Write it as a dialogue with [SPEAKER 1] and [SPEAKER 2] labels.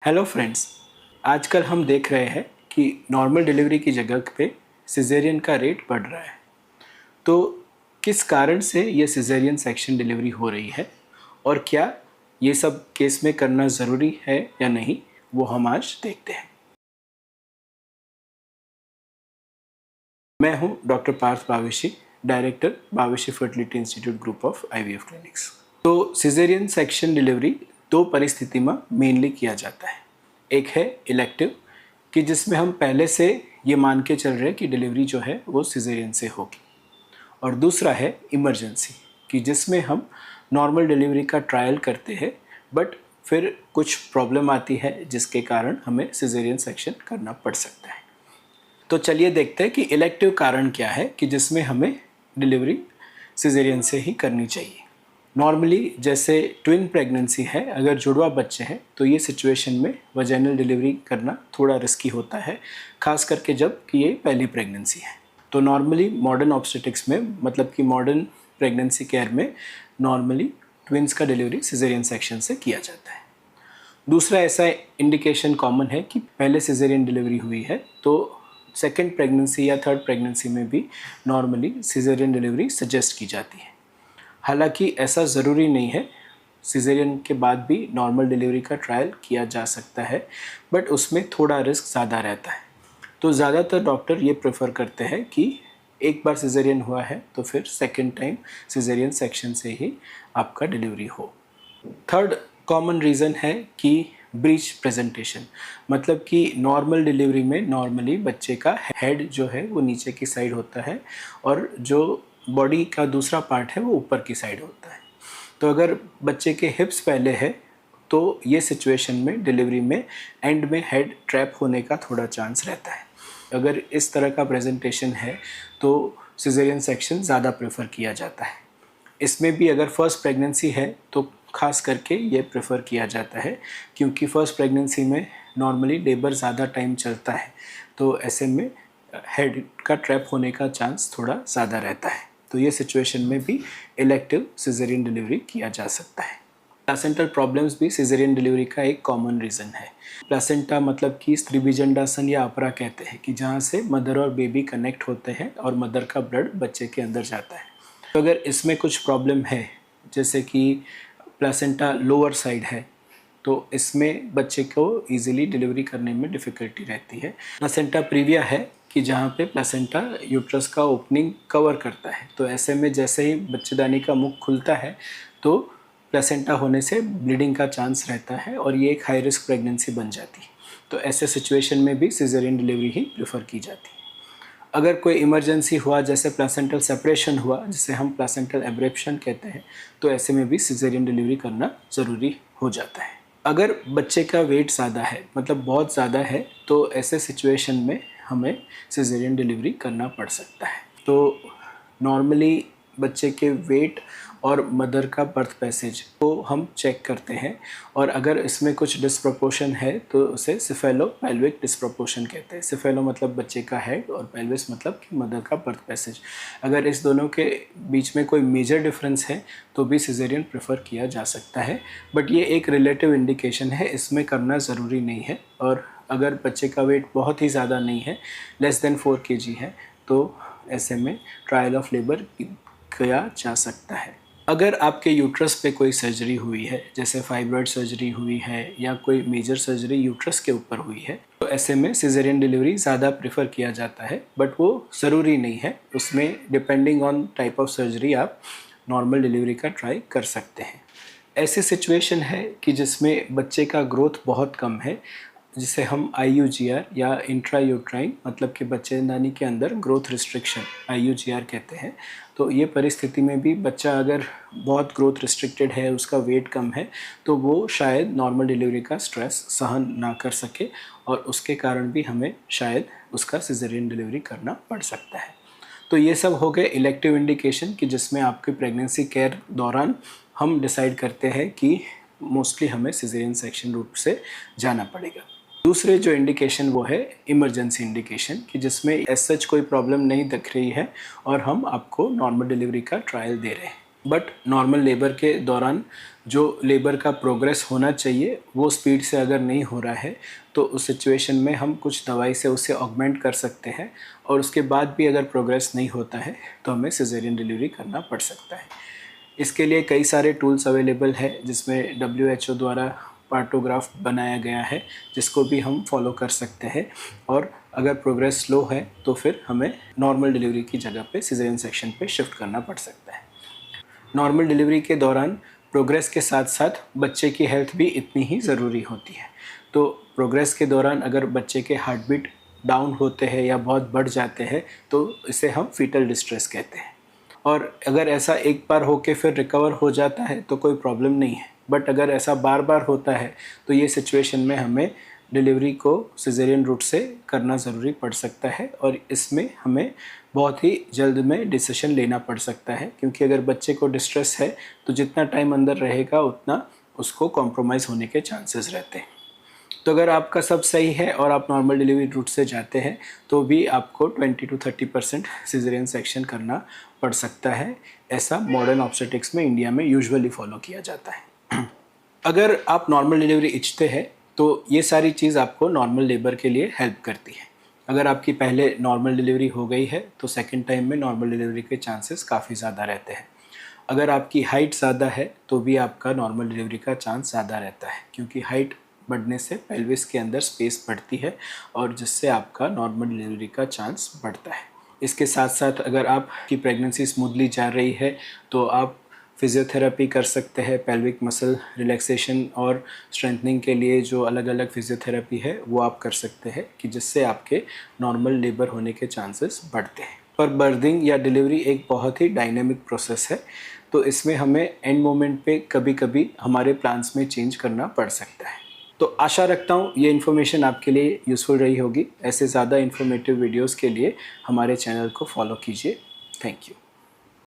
[SPEAKER 1] Hello friends. आजकल हम देख रहे हैं कि नॉर्मल डिलीवरी की जगह पे सिजेरियन का रेट बढ़ रहा है। तो किस कारण से ये सिजेरियन सेक्शन डिलीवरी हो रही है और क्या ये सब केस में करना ज़रूरी है या नहीं, वो हम आज देखते हैं। मैं हूं doctor Parth Baweshi, director Baweshi fertility institute group of IVF clinics. तो सिजेरियन सेक्शन डिलीवरी दो परिस्थिति में मेनली किया जाता है। एक है इलेक्टिव, कि जिसमें हम पहले से ये मान के चल रहे हैं कि डिलीवरी जो है वो सिजेरियन से होगी, और दूसरा है इमरजेंसी, कि जिसमें हम नॉर्मल डिलीवरी का ट्रायल करते हैं बट फिर कुछ प्रॉब्लम आती है जिसके कारण हमें सिजेरियन सेक्शन करना पड़ सकता है। तो चलिए देखते हैं कि इलेक्टिव कारण क्या है कि जिसमें हमें डिलीवरी सिजेरियन से ही करनी चाहिए। नॉर्मली जैसे ट्विन प्रेगनेंसी है, अगर जुड़वा बच्चे हैं तो ये सिचुएशन में वजाइनल डिलीवरी करना थोड़ा रिस्की होता है, खास करके जब कि ये पहली प्रेगनेंसी है। तो नॉर्मली मॉडर्न ऑब्स्टेटिक्स में, मतलब कि मॉडर्न प्रेगनेंसी केयर में, नॉर्मली ट्विन्स का डिलीवरी सिजेरियन सेक्शन से किया जाता है। दूसरा ऐसा इंडिकेशन कॉमन है कि पहले सिजेरियन डिलीवरी हुई है तो सेकेंड प्रेगनेंसी या थर्ड प्रेगनेंसी में भी नॉर्मली सिजेरियन डिलीवरी सजेस्ट की जाती है। हालांकि ऐसा ज़रूरी नहीं है, सिजेरियन के बाद भी नॉर्मल डिलीवरी का ट्रायल किया जा सकता है, बट उसमें थोड़ा रिस्क ज़्यादा रहता है। तो ज़्यादातर डॉक्टर ये प्रेफर करते हैं कि एक बार सिजेरियन हुआ है तो फिर सेकेंड टाइम सिजेरियन सेक्शन से ही आपका डिलीवरी हो। थर्ड कॉमन रीज़न है कि ब्रीच प्रेजेंटेशन, मतलब कि नॉर्मल डिलीवरी में नॉर्मली बच्चे का हेड जो है वो नीचे की साइड होता है और जो बॉडी का दूसरा पार्ट है वो ऊपर की साइड होता है। तो अगर बच्चे के हिप्स पहले है तो ये सिचुएशन में डिलीवरी में एंड में हेड ट्रैप होने का थोड़ा चांस रहता है। अगर इस तरह का प्रेजेंटेशन है तो सिजेरियन सेक्शन ज़्यादा प्रेफर किया जाता है। इसमें भी अगर फर्स्ट प्रेगनेंसी है तो खास करके ये प्रेफर किया जाता है, क्योंकि फर्स्ट प्रेगनेंसी में नॉर्मली लेबर ज़्यादा टाइम चलता है, तो ऐसे में हेड का ट्रैप होने का चांस थोड़ा ज़्यादा रहता है। तो ये सिचुएशन में भी इलेक्टिव सिजेरियन डिलीवरी किया जा सकता है। प्लासेंटल प्रॉब्लम्स भी सिजेरियन डिलीवरी का एक कॉमन रीज़न है। प्लासेंटा मतलब कि स्त्रीबीजंडासन या अपरा कहते हैं, कि जहाँ से मदर और बेबी कनेक्ट होते हैं और मदर का ब्लड बच्चे के अंदर जाता है। तो अगर इसमें कुछ प्रॉब्लम है, जैसे कि प्लासेंटा लोअर साइड है, तो इसमें बच्चे को इजीली डिलीवरी करने में डिफ़िकल्टी रहती है। प्लासेंटा प्रीविया है, कि जहाँ पे प्लासेंटा यूट्रस का ओपनिंग कवर करता है, तो ऐसे में जैसे ही बच्चेदानी का मुख खुलता है तो प्लासेंटा होने से ब्लीडिंग का चांस रहता है और ये एक हाई रिस्क प्रेगनेंसी बन जाती है। तो ऐसे सिचुएशन में भी सिजेरियन डिलीवरी ही प्रेफर की जाती है। अगर कोई इमरजेंसी हुआ, जैसे प्लासेंटल सेपरेशन हुआ, जिसे हम प्लासेंटल एब्रेप्शन कहते हैं, तो ऐसे में भी सिजेरियन डिलीवरी करना ज़रूरी हो जाता है। अगर बच्चे का वेट ज़्यादा है, मतलब बहुत ज़्यादा है, तो ऐसे सिचुएशन में हमें सिजेरियन डिलीवरी करना पड़ सकता है। तो नॉर्मली बच्चे के वेट और मदर का बर्थ पैसेज को हम चेक करते हैं, और अगर इसमें कुछ डिस्प्रपोर्शन है तो उसे सिफेलो पेल्विक डिस्प्रपोर्शन कहते हैं। सिफेलो मतलब बच्चे का हेड और पेल्विस मतलब कि मदर का बर्थ पैसेज। अगर इस दोनों के बीच में कोई मेजर डिफरेंस है तो भी सिजेरियन प्रेफर किया जा सकता है, बट ये एक रिलेटिव इंडिकेशन है, इसमें करना ज़रूरी नहीं है। और अगर बच्चे का वेट बहुत ही ज़्यादा नहीं है, लेस देन 4 kg है, तो ऐसे में ट्रायल ऑफ लेबर किया जा सकता है। अगर आपके यूट्रस पे कोई सर्जरी हुई है, जैसे फाइब्रॉइड सर्जरी हुई है या कोई मेजर सर्जरी यूट्रस के ऊपर हुई है, तो ऐसे में सिजेरियन डिलीवरी ज़्यादा प्रेफर किया जाता है, बट वो ज़रूरी नहीं है। उसमें depending on type of surgery आप नॉर्मल डिलीवरी का ट्राई कर सकते हैं। ऐसी सिचुएशन है कि जिसमें बच्चे का ग्रोथ बहुत कम है, जिसे हम IUGR या इंट्रायूट्राइन, मतलब कि बच्चेदानी के अंदर ग्रोथ रिस्ट्रिक्शन, IUGR कहते हैं। तो ये परिस्थिति में भी बच्चा अगर बहुत ग्रोथ रिस्ट्रिक्टेड है, उसका वेट कम है, तो वो शायद नॉर्मल डिलीवरी का स्ट्रेस सहन ना कर सके, और उसके कारण भी हमें शायद उसका सिजेरियन डिलीवरी करना पड़ सकता है। तो ये सब हो गए इलेक्टिव इंडिकेशन, कि जिसमें आपके प्रेगनेंसी केयर दौरान हम डिसाइड करते हैं कि मोस्टली हमें सिजेरियन सेक्शन रूट से जाना पड़ेगा। दूसरे जो इंडिकेशन वो है इमरजेंसी इंडिकेशन, कि जिसमें एज सच कोई प्रॉब्लम नहीं दिख रही है और हम आपको नॉर्मल डिलीवरी का ट्रायल दे रहे हैं। बट नॉर्मल लेबर के दौरान जो लेबर का प्रोग्रेस होना चाहिए वो स्पीड से अगर नहीं हो रहा है तो उस सिचुएशन में हम कुछ दवाई से उसे ऑगमेंट कर सकते हैं, और उसके बाद भी अगर प्रोग्रेस नहीं होता है तो हमें सिजेरियन डिलीवरी करना पड़ सकता है। इसके लिए कई सारे टूल्स अवेलेबल है, जिसमें WHO द्वारा पार्टोग्राफ बनाया गया है, जिसको भी हम फॉलो कर सकते हैं। और अगर प्रोग्रेस स्लो है तो फिर हमें नॉर्मल डिलीवरी की जगह पे सिजेरियन सेक्शन पे शिफ्ट करना पड़ सकता है। नॉर्मल डिलीवरी के दौरान प्रोग्रेस के साथ साथ बच्चे की हेल्थ भी इतनी ही ज़रूरी होती है। तो प्रोग्रेस के दौरान अगर बच्चे के हार्ट बीट डाउन होते हैं या बहुत बढ़ जाते हैं तो इसे हम फीटल डिस्ट्रेस कहते हैं। और अगर ऐसा एक बार होके फिर रिकवर हो जाता है तो कोई प्रॉब्लम नहीं है, बट अगर ऐसा बार बार होता है तो ये सिचुएशन में हमें डिलीवरी को सिजेरियन रूट से करना ज़रूरी पड़ सकता है, और इसमें हमें बहुत ही जल्द में डिसीजन लेना पड़ सकता है, क्योंकि अगर बच्चे को डिस्ट्रेस है तो जितना टाइम अंदर रहेगा उतना उसको कॉम्प्रोमाइज़ होने के चांसेस रहते हैं। तो अगर आपका सब सही है और आप नॉर्मल डिलीवरी रूट से जाते हैं तो भी आपको 20 to 30% सिजेरियन सेक्शन करना पड़ सकता है। ऐसा मॉडर्न ऑब्स्टेट्रिक्स में इंडिया में यूजुअली फॉलो किया जाता है। अगर आप नॉर्मल डिलीवरी इच्छते हैं तो ये सारी चीज़ आपको नॉर्मल लेबर के लिए हेल्प करती है। अगर आपकी पहले नॉर्मल डिलीवरी हो गई है तो सेकेंड टाइम में नॉर्मल डिलीवरी के चांसेस काफ़ी ज़्यादा रहते हैं। अगर आपकी हाइट ज़्यादा है तो भी आपका नॉर्मल डिलीवरी का चांस ज़्यादा रहता है, क्योंकि हाइट बढ़ने से पेल्विस के अंदर स्पेस बढ़ती है और जिससे आपका नॉर्मल डिलीवरी का चांस बढ़ता है। इसके साथ साथ अगर आपकी प्रेगनेंसी स्मूथली जा रही है तो आप फिज़ियोथेरेपी कर सकते हैं। पेल्विक मसल रिलैक्सेशन और स्ट्रेंथनिंग के लिए जो अलग अलग फिज़ियोथेरेपी है वो आप कर सकते हैं, कि जिससे आपके नॉर्मल लेबर होने के चांसेस बढ़ते हैं। पर बर्थिंग या डिलीवरी एक बहुत ही डायनेमिक प्रोसेस है, तो इसमें हमें एंड मोमेंट पे कभी कभी हमारे प्लान्स में चेंज करना पड़ सकता है। तो आशा रखता हूँ ये इन्फॉर्मेशन आपके लिए यूज़फुल रही होगी। ऐसे ज़्यादा इन्फॉर्मेटिव वीडियोज़ के लिए हमारे चैनल को फॉलो कीजिए। Thank you.